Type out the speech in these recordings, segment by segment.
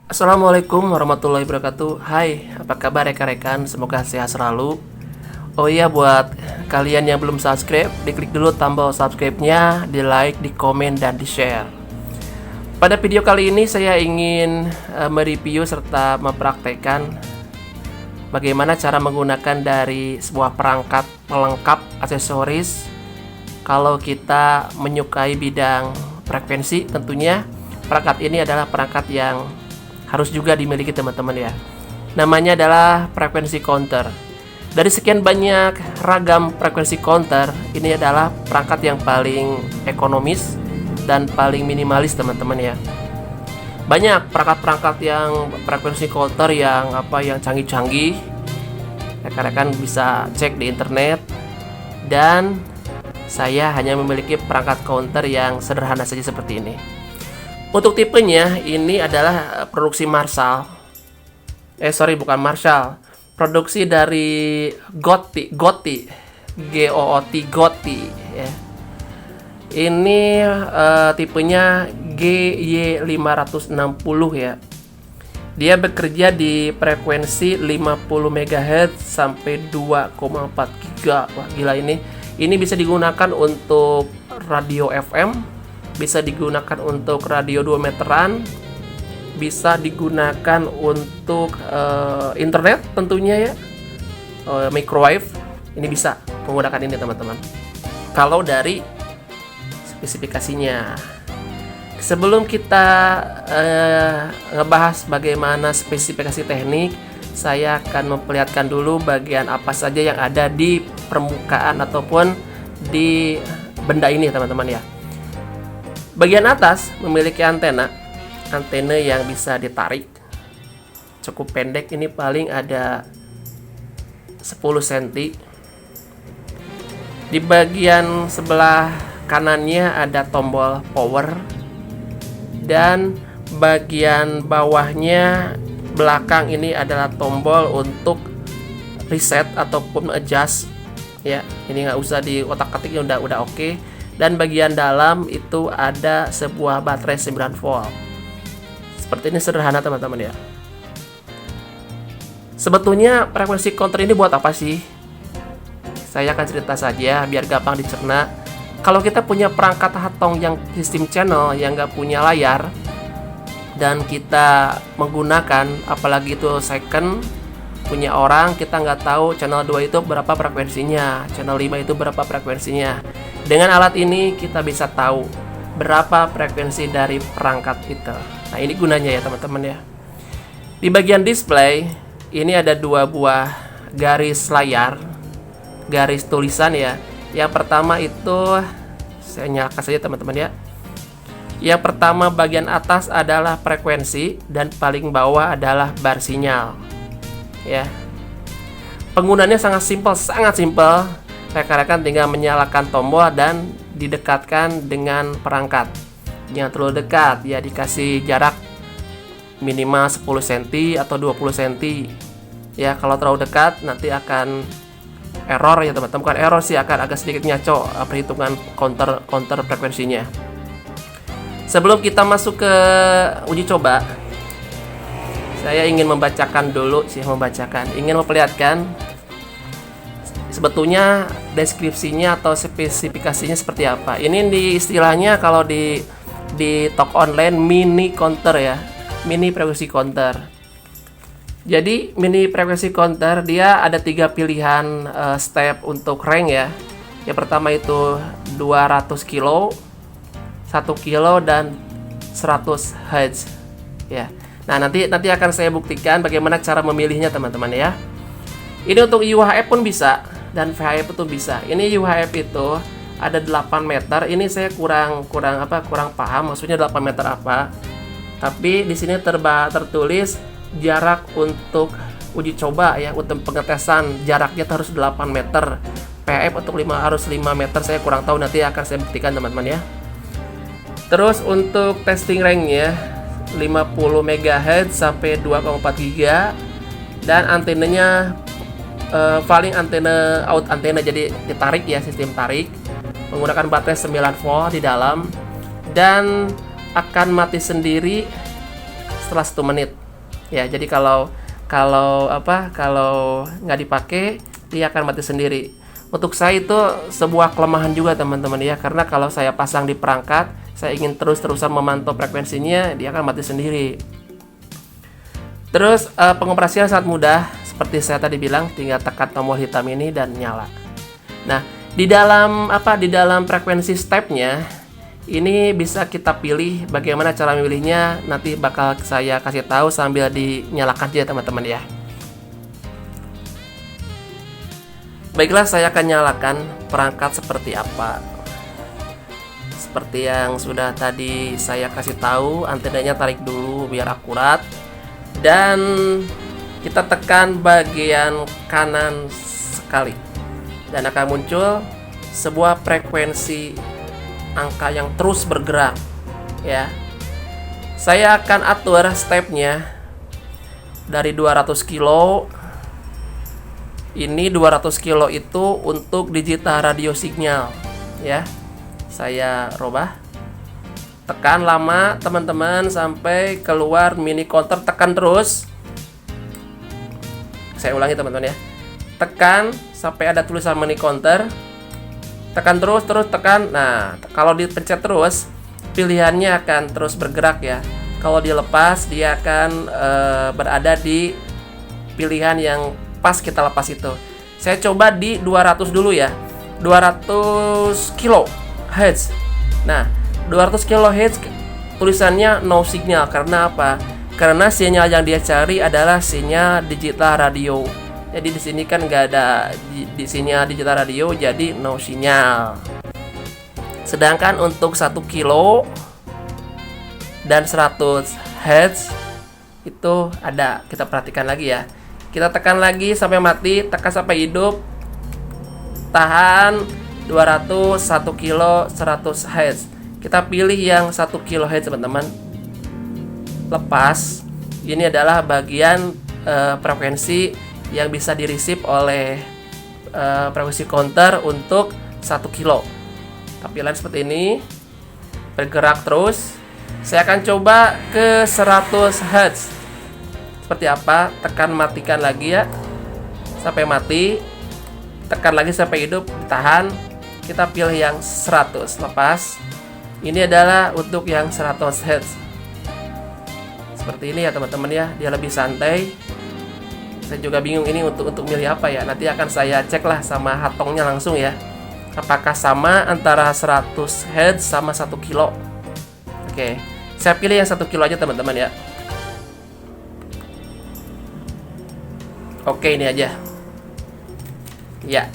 Assalamualaikum warahmatullahi wabarakatuh. Hai, apa kabar rekan-rekan? Semoga sehat selalu. Oh iya, buat kalian yang belum subscribe, diklik dulu tombol subscribe-nya, di like, di komen, dan di share. Pada video kali ini saya ingin mereview serta mempraktekkan bagaimana cara menggunakan dari sebuah perangkat pelengkap aksesoris kalau kita menyukai bidang frekuensi. Tentunya perangkat ini adalah perangkat yang harus juga dimiliki teman-teman ya. Namanya adalah frekuensi counter. Dari sekian banyak ragam frekuensi counter, ini adalah perangkat yang paling ekonomis dan paling minimalis teman-teman ya. Banyak perangkat-perangkat yang frekuensi counter yang canggih-canggih. Rekan-rekan bisa cek di internet, dan saya hanya memiliki perangkat counter yang sederhana saja seperti ini. Untuk tipenya, ini adalah produksi Marshall. Bukan Marshall. Produksi dari Gotti, Gotti ya. Ini tipenya GY560 ya. Dia bekerja di frekuensi 50 MHz sampai 2,4 GHz. Wah, gila ini. Ini bisa digunakan untuk radio FM, bisa digunakan untuk radio 2 meteran, bisa digunakan untuk internet tentunya ya, microwave. Ini bisa menggunakan ini teman-teman. Kalau dari spesifikasinya, sebelum kita ngebahas bagaimana spesifikasi teknik, saya akan memperlihatkan dulu bagian apa saja yang ada di permukaan ataupun di benda ini teman-teman ya. Bagian atas memiliki antena yang bisa ditarik, cukup pendek, ini paling ada 10 cm. Di bagian sebelah kanannya ada tombol power, dan bagian bawahnya belakang ini adalah tombol untuk reset ataupun adjust ya. Ini nggak usah di otak-atik, udah oke. Dan bagian dalam itu ada sebuah baterai 9 volt. Seperti ini, sederhana teman-teman ya. Sebetulnya frekuensi counter ini buat apa sih? Saya akan cerita saja biar gampang dicerna. Kalau kita punya perangkat hatong yang sistem channel yang nggak punya layar, dan kita menggunakan, apalagi itu second punya orang, kita nggak tahu channel 2 itu berapa frekuensinya, channel 5 itu berapa frekuensinya. Dengan alat ini kita bisa tahu berapa frekuensi dari perangkat itu. Nah, ini gunanya ya teman-teman ya. Di bagian display ini ada 2 buah garis layar, garis tulisan ya. Yang pertama itu saya nyalakan saja teman-teman ya. Yang pertama bagian atas adalah frekuensi, dan paling bawah adalah bar sinyal ya. Penggunaannya sangat simpel. Rekan-rekan tinggal menyalakan tombol dan didekatkan dengan perangkat. Jangan terlalu dekat ya, dikasih jarak minimal 10 cm atau 20 cm ya. Kalau terlalu dekat nanti akan error ya teman-teman. Bukan error sih, akan agak sedikit ngaco perhitungan counter frekuensinya. Sebelum kita masuk ke uji coba, saya ingin ingin memperlihatkan sebetulnya deskripsinya atau spesifikasinya seperti apa. Ini di istilahnya kalau di toko online mini counter ya, mini frekuensi counter. Jadi mini frekuensi counter dia ada 3 pilihan step untuk rank ya. Yang pertama itu 200 kilo, 1 kilo, dan 100 Hz ya. Nah, nanti akan saya buktikan bagaimana cara memilihnya teman-teman ya. Ini untuk UHF pun bisa, dan VHF itu bisa. Ini UHF itu ada 8 meter. Ini saya kurang paham maksudnya 8 meter apa. Tapi di sini tertulis jarak untuk uji coba ya, untuk pengetesan jaraknya harus 8 meter. VHF untuk harus 5 meter, saya kurang tahu, nanti akan saya buktikan teman-teman ya. Terus untuk testing range-nya 50 MHz sampai 2,4 GHz, dan antenanya paling out antena, jadi ditarik ya, sistem tarik menggunakan baterai 9 volt di dalam, dan akan mati sendiri setelah 1 menit. Ya, jadi kalau nggak dipakai, dia akan mati sendiri. Untuk saya itu sebuah kelemahan juga teman-teman ya, karena kalau saya pasang di perangkat, saya ingin terus-terusan memantau frekuensinya, dia akan mati sendiri. Terus pengoperasian sangat mudah, seperti saya tadi bilang, tinggal tekan tombol hitam ini dan nyala. Nah, di dalam frekuensi stepnya, ini bisa kita pilih bagaimana cara memilihnya. Nanti bakal saya kasih tahu sambil dinyalakan aja teman-teman ya. Baiklah, saya akan nyalakan perangkat seperti apa. Seperti yang sudah tadi saya kasih tahu, antenanya tarik dulu biar akurat. Dan kita tekan bagian kanan sekali. Dan akan muncul sebuah frekuensi angka yang terus bergerak ya. Saya akan atur stepnya dari 200 kilo. Ini 200 kilo itu untuk digital radio signal ya. Saya robah, tekan lama teman-teman sampai keluar mini counter, tekan terus. Saya ulangi teman-teman ya, tekan sampai ada tulisan mini counter, tekan terus tekan. Nah, kalau dipencet terus, pilihannya akan terus bergerak ya. Kalau dilepas, dia akan berada di pilihan yang pas kita lepas itu. Saya coba di 200 dulu ya, 200 kHz. Nah, 200 kHz tulisannya no signal. Karena apa? Karena sinyal yang dia cari adalah sinyal digital radio. Jadi di sini kan nggak ada di sinyal digital radio, jadi no sinyal. Sedangkan untuk 1 kilo dan 100 Hz itu ada. Kita perhatikan lagi ya. Kita tekan lagi sampai mati, tekan sampai hidup. Tahan 200, 1 kilo, 100 Hz. Kita pilih yang 1 kHz teman-teman. Lepas. Ini adalah bagian frekuensi yang bisa di-receive oleh frekuensi counter untuk 1 kilo. Tampilan seperti ini, bergerak terus. Saya akan coba ke 100 Hz. Seperti apa? Tekan matikan lagi ya, sampai mati. Tekan lagi sampai hidup, tahan. Kita pilih yang 100, lepas. Ini adalah untuk yang 100 Hz. Seperti ini ya teman-teman ya, dia lebih santai. Saya juga bingung ini untuk milih apa ya. Nanti akan saya cek lah sama hatongnya langsung ya, apakah sama antara 100 Hz sama 1 kilo. Oke, saya pilih yang 1 kilo aja teman-teman ya. Oke, ini aja ya.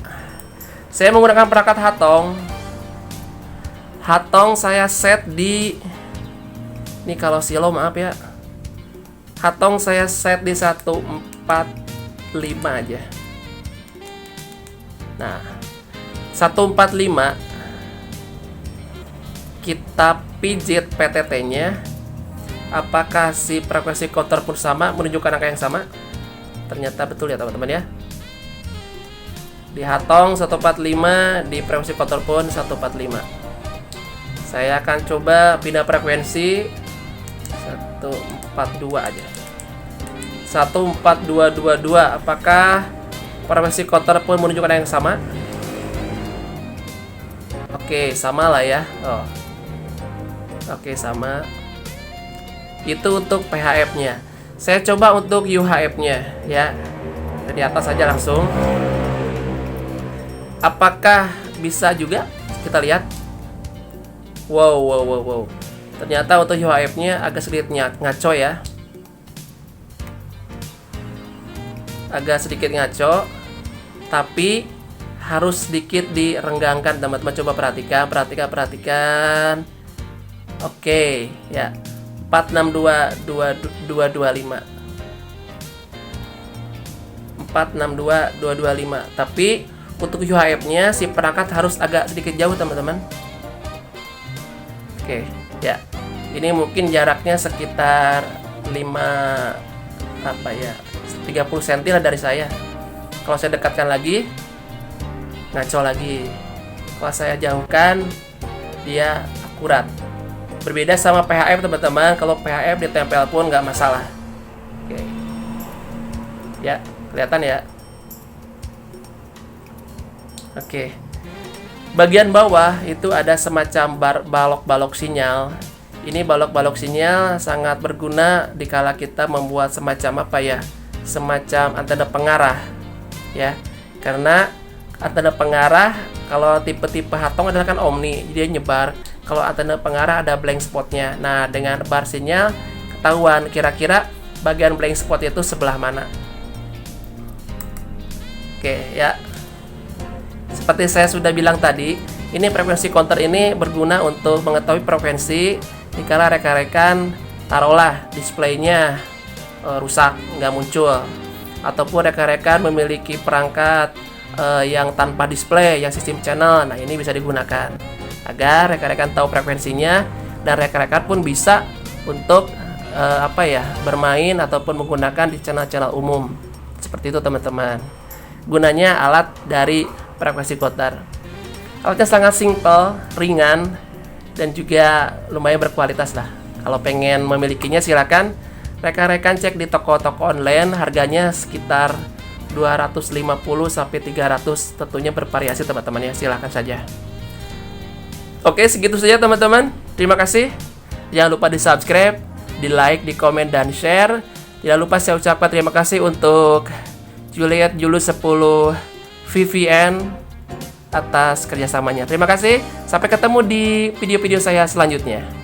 Saya menggunakan perangkat hatong. Hatong saya set di, ini kalau silo maaf ya, hatong saya set di 145 aja. Nah, 145 kita pijit PTT-nya. Apakah si frekuensi counter pun sama, menunjukkan angka yang sama? Ternyata betul ya teman-teman ya. Di hatong 145, di frekuensi counter pun 145. Saya akan coba pindah frekuensi 142 aja. 14222. Apakah frekuensi counter pun menunjukkan yang sama? Oke, sama lah ya. Oh. Oke, sama. Itu untuk PHF-nya. Saya coba untuk UHF-nya ya. Di atas saja langsung. Apakah bisa juga? Kita lihat. Wow. Ternyata untuk UHF-nya agak sedikit ngaco ya. Agak sedikit ngaco. Tapi harus sedikit direnggangkan teman-teman. Coba perhatikan. Oke, ya. 462225. 462225. Tapi untuk UHF-nya si perangkat harus agak sedikit jauh teman-teman. Oke, ya. Ini mungkin jaraknya sekitar 30 cm lah dari saya. Kalau saya dekatkan lagi, ngaco lagi. Kalau saya jauhkan, dia akurat. Berbeda sama PHF teman-teman. Kalau PHF ditempel pun nggak masalah. Oke. Ya, kelihatan ya. Oke. Bagian bawah itu ada semacam balok-balok sinyal. Ini balok-balok sinyal sangat berguna dikala kita membuat semacam apa ya? Semacam antena pengarah. Ya. Karena antena pengarah kalau tipe-tipe Hatong adalah kan omni, jadi dia nyebar. Kalau antena pengarah ada blank spotnya. Nah, dengan bar sinyal ketahuan kira-kira bagian blank spot itu sebelah mana. Oke, ya. Seperti saya sudah bilang tadi, ini frekuensi counter ini berguna untuk mengetahui frekuensi dikala rekan-rekan taruhlah displaynya rusak, nggak muncul, ataupun rekan-rekan memiliki perangkat yang tanpa display, yang sistem channel. Nah, ini bisa digunakan agar rekan-rekan tahu frekuensinya dan rekan-rekan pun bisa untuk bermain ataupun menggunakan di channel-channel umum. Seperti itu teman-teman. Gunanya alat dari frekuensi counter. Alatnya sangat simple, ringan, dan juga lumayan berkualitas lah. Kalau pengen memilikinya silakan rekan-rekan cek di toko-toko online, harganya sekitar 250 sampai 300, tentunya bervariasi teman-teman ya, silakan saja. Oke, segitu saja teman-teman. Terima kasih. Jangan lupa di-subscribe, di-like, di-komen, dan share. Tidak lupa saya ucapkan terima kasih untuk Juliet Julus 10 VVN atas kerjasamanya. Terima kasih. Sampai ketemu di video-video saya selanjutnya.